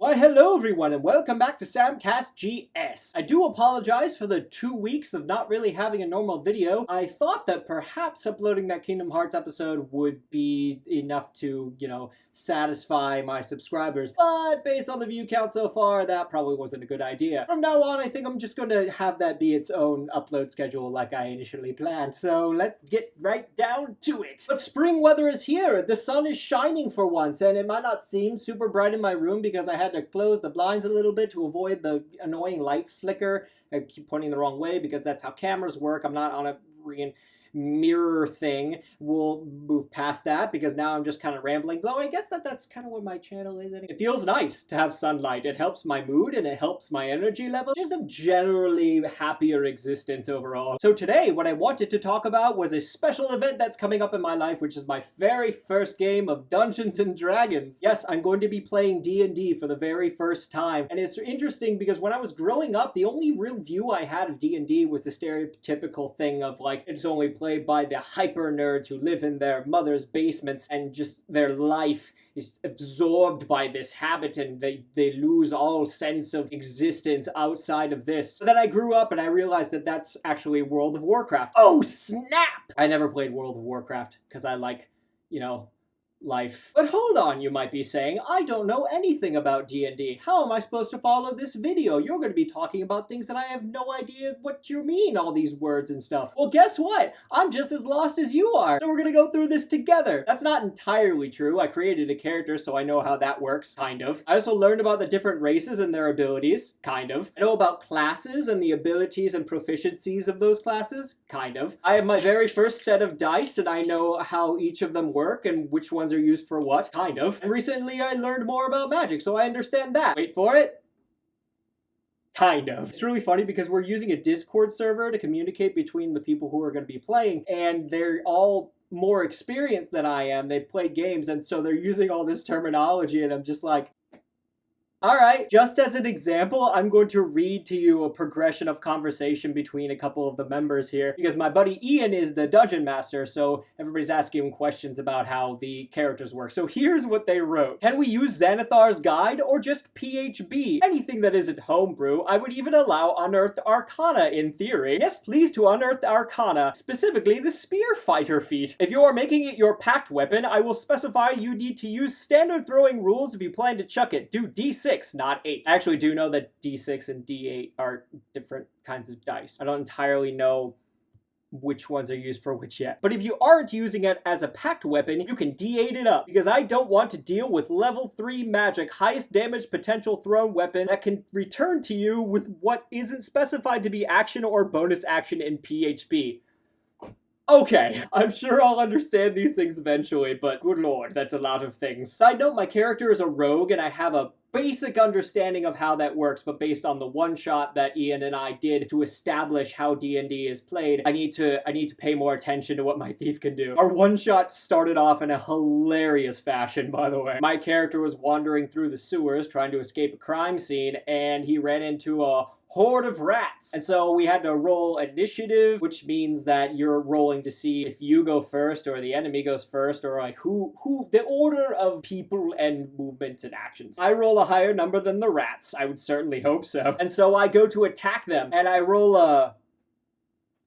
Why hello everyone and welcome back to SamCastGS. I do apologize for the 2 weeks of not really having a normal video. I thought that perhaps uploading that Kingdom Hearts episode would be enough to, satisfy my subscribers. But based on the view count so far, that probably wasn't a good idea. From now on, I think I'm just going to have that be its own upload schedule like I initially planned. So let's get right down to it. But spring weather is here. The sun is shining for once, and it might not seem super bright in my room because I had to close the blinds a little bit to avoid the annoying light flicker. I keep pointing the wrong way because that's how cameras work. I'm not on a mirror thing. We'll move past that because now I'm just kind of rambling, though I guess that's kind of what my channel is. It feels nice to have sunlight. It helps my mood and it helps my energy level. Just a generally happier existence overall. So today what I wanted to talk about was a special event that's coming up in my life, which is my very first game of Dungeons and Dragons. Yes, I'm going to be playing D&D for the very first time, and it's interesting because when I was growing up, the only real view I had of D&D was the stereotypical thing of like, it's only played by the hyper nerds who live in their mother's basements and just their life is absorbed by this habit and they lose all sense of existence outside of this. But then I grew up and I realized that that's actually World of Warcraft. Oh snap! I never played World of Warcraft because I like, life. But hold on, you might be saying, I don't know anything about D&D. How am I supposed to follow this video? You're going to be talking about things that I have no idea what you mean, all these words and stuff. Well, guess what? I'm just as lost as you are. So we're going to go through this together. That's not entirely true. I created a character, so I know how that works, kind of. I also learned about the different races and their abilities, kind of. I know about classes and the abilities and proficiencies of those classes, kind of. I have my very first set of dice, and I know how each of them work and which ones are used for what, kind of. And recently I learned more about magic, so I understand that. Wait for it. Kind of. It's really funny because we're using a Discord server to communicate between the people who are going to be playing, and they're all more experienced than I am. They've played games, and so they're using all this terminology, and I'm just like, alright, just as an example, I'm going to read to you a progression of conversation between a couple of the members here, because my buddy Ian is the dungeon master, so everybody's asking him questions about how the characters work. So here's what they wrote. Can we use Xanathar's Guide or just PHB? Anything that isn't homebrew. I would even allow Unearthed Arcana in theory. Yes, please to Unearthed Arcana, specifically the Spear Fighter feat. If you are making it your pact weapon, I will specify you need to use standard throwing rules if you plan to chuck it. Do D6. Not 8. I actually do know that D6 and D8 are different kinds of dice. I don't entirely know which ones are used for which yet. But if you aren't using it as a pact weapon, you can D8 it up, because I don't want to deal with level 3 magic, highest damage potential thrown weapon that can return to you with what isn't specified to be action or bonus action in PHP. Okay, I'm sure I'll understand these things eventually, but good lord, that's a lot of things. Side note, my character is a rogue, and I have a basic understanding of how that works, but based on the one-shot that Ian and I did to establish how D&D is played, I need to pay more attention to what my thief can do. Our one-shot started off in a hilarious fashion, by the way. My character was wandering through the sewers trying to escape a crime scene, and he ran into a horde of rats. And so we had to roll initiative, which means that you're rolling to see if you go first or the enemy goes first, or like who the order of people and movements and actions. I roll a higher number than the rats. I would certainly hope so. And so I go to attack them and I roll a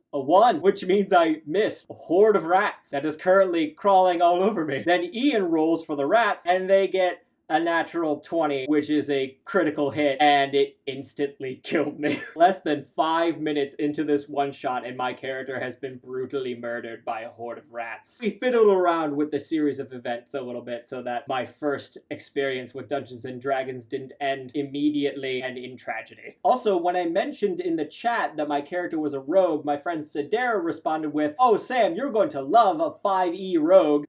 1, which means I miss a horde of rats that is currently crawling all over me. Then Ian rolls for the rats and they get a natural 20, which is a critical hit, and it instantly killed me. Less than 5 minutes into this one shot, and my character has been brutally murdered by a horde of rats. We fiddled around with the series of events a little bit so that my first experience with Dungeons and Dragons didn't end immediately and in tragedy. Also, when I mentioned in the chat that my character was a rogue, my friend Sedera responded with, "Oh Sam, you're going to love a 5e rogue."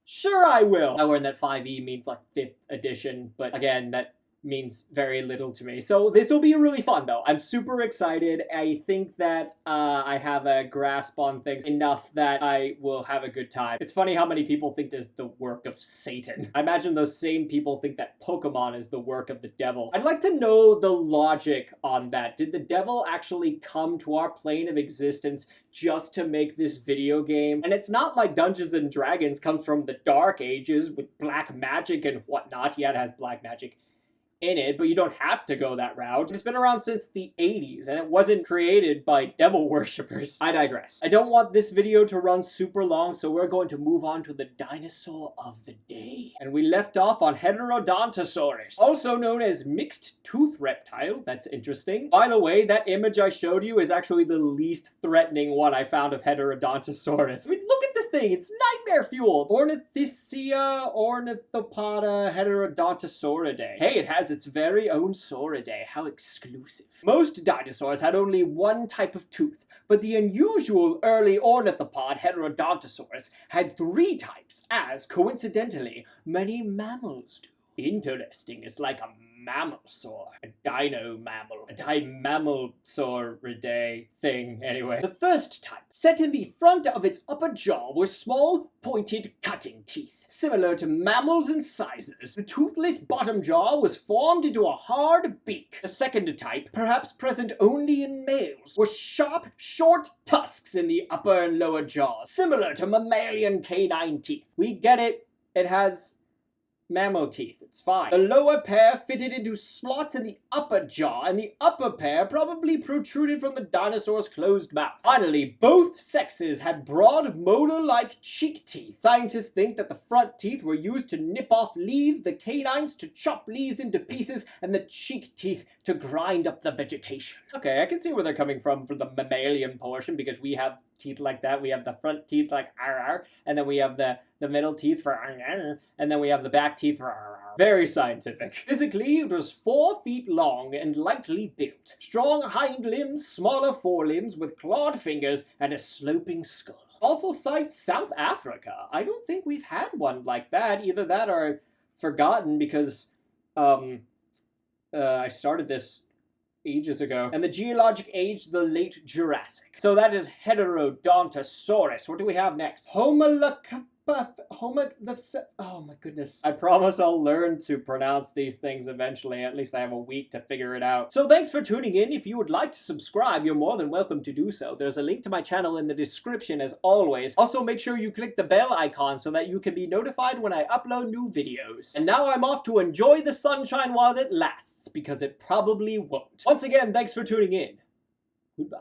Sure I will! I learned that 5e means like 5th edition, but again, that means very little to me. So this will be really fun though. I'm super excited. I think that I have a grasp on things enough that I will have a good time. It's funny how many people think this is the work of Satan. I imagine those same people think that Pokemon is the work of the devil. I'd like to know the logic on that. Did the devil actually come to our plane of existence just to make this video game? And it's not like Dungeons and Dragons comes from the Dark Ages with black magic and whatnot. Yeah, it has black magic in it, but you don't have to go that route. It's been around since the 80s, and it wasn't created by devil worshippers. I digress. I don't want this video to run super long, so we're going to move on to the dinosaur of the day. And we left off on Heterodontosaurus, also known as mixed tooth reptile. That's interesting. By the way, that image I showed you is actually the least threatening one I found of Heterodontosaurus. I mean, look at this thing. It's nightmare fuel. Ornithicia ornithopoda heterodontosauridae. Hey, it has its very own sauridae. How exclusive. Most dinosaurs had only one type of tooth, but the unusual early ornithopod Heterodontosaurus had 3 types, as, coincidentally, many mammals do. Interesting. It's like a mammalsaur. A dino mammal. A dimammalsauridae thing, anyway. The first type, set in the front of its upper jaw, were small, pointed cutting teeth. Similar to mammals in sizes, the toothless bottom jaw was formed into a hard beak. The second type, perhaps present only in males, were sharp, short tusks in the upper and lower jaws, similar to mammalian canine teeth. We get it. It has mammal teeth. It's fine. The lower pair fitted into slots in the upper jaw, and the upper pair probably protruded from the dinosaur's closed mouth. Finally, both sexes had broad molar-like cheek teeth. Scientists think that the front teeth were used to nip off leaves, the canines to chop leaves into pieces, and the cheek teeth to grind up the vegetation. Okay, I can see where they're coming from for the mammalian portion, because we have teeth like that. We have the front teeth like arr, and then we have the middle teeth for arr, and then we have the back teeth for arr. Very scientific. Physically, it was 4 feet long and lightly built. Strong hind limbs, smaller forelimbs with clawed fingers, and a sloping skull. Also cites South Africa. I don't think we've had one like that. Either that or forgotten, because I started this ages ago. And the geologic age, the late Jurassic. So that is Heterodontosaurus. What do we have next? Oh my goodness. I promise I'll learn to pronounce these things eventually. At least I have a week to figure it out. So thanks for tuning in. If you would like to subscribe, you're more than welcome to do so. There's a link to my channel in the description as always. Also, make sure you click the bell icon so that you can be notified when I upload new videos. And now I'm off to enjoy the sunshine while it lasts, because it probably won't. Once again, thanks for tuning in. Goodbye.